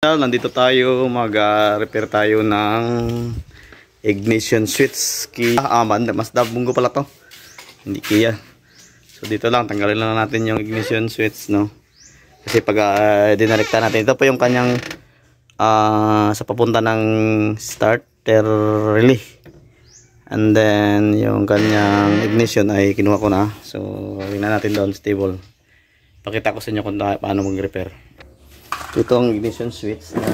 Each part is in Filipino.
Nandito tayo, mag-repair tayo ng ignition switch Kia. Mazda Bungo pala to, hindi Kia. So dito lang, tanggalin lang natin yung ignition switch, no? Kasi pag dinarekta natin, ito po yung kanyang sa papunta ng starter relay. And then yung kanyang ignition ay kinuha ko na. So tingnan natin doon, stable. Pakita ko sa inyo kung paano mag-repair. Ito ang ignition switch na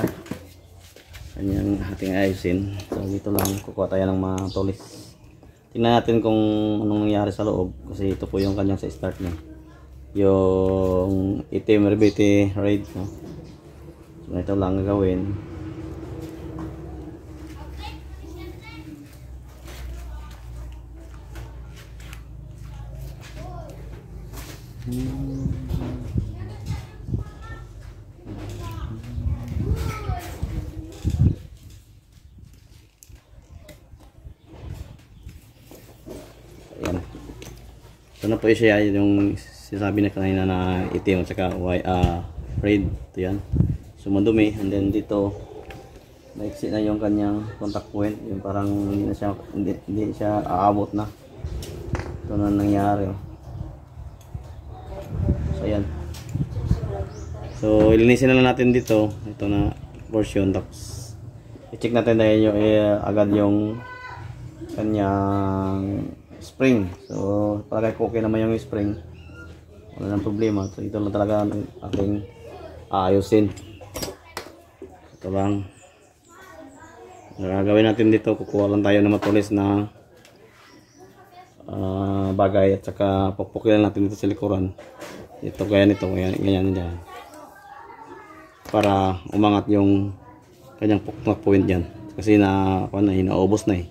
kanyang ating ayusin. So dito lang kukuha tayo ng mga tulis. Tingnan natin kung anong nangyari sa loob, kasi ito po yung kanyang sa start niya, yung itim RBT raid, no? So ito lang gagawin. Ayan. Ito na po siya, yung sinasabi na kanina na itim at saka red. Ito yan. So madumi, and then dito maiksi na yung kanyang contact point, yung parang hindi siya aabot na. Ito na nangyari, oh. So ayan. So ilinisin na lang natin dito, ito na portion, tapos i-check natin dahil yung agad yung kanyang spring. So palagay ko okay naman yung spring, wala nang problema. So ito lang talaga ating aayusin. Ito lang gagawin natin dito. Kukuha lang tayo ng matulis na bagay at saka pukpukin natin dito sa likuran. Ito gaya nito, ganyan dyan, para umangat yung kanyang pukpuk point dyan, kasi inaubos na eh.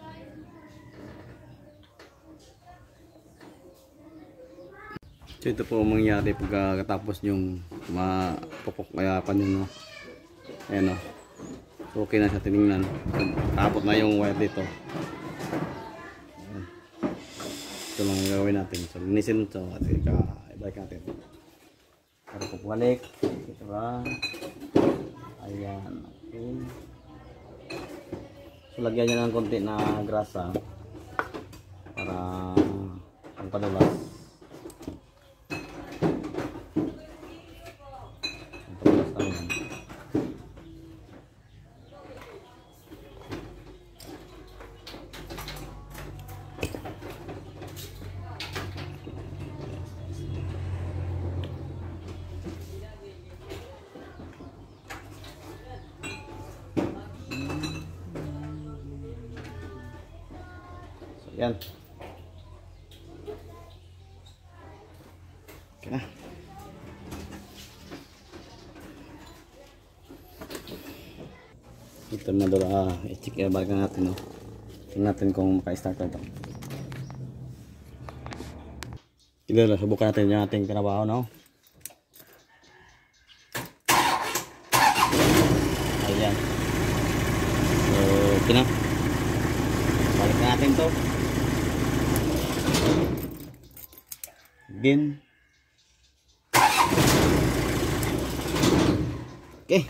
So ito po mangyari pagkatapos yung mapupuk kaya pa nyo, no? Ayan, no? So okay na siya, tinignan. Tapos na yung wire dito. Ayan. Ito lang ang gawin natin. So linisin ito at ibalik natin para pupalik. Ito lang. Ayan. Okay. So lagyan nyo ng konti na grasa para ang padulas. Yan. Okay na. Ito na doon. I-check balik na natin, no? Tingnan natin kung maka-start na ito. Ito na, subukan natin yung ating kinabaho, no? Ayan. So, okay na. Balik na natin ito. Again. Okay.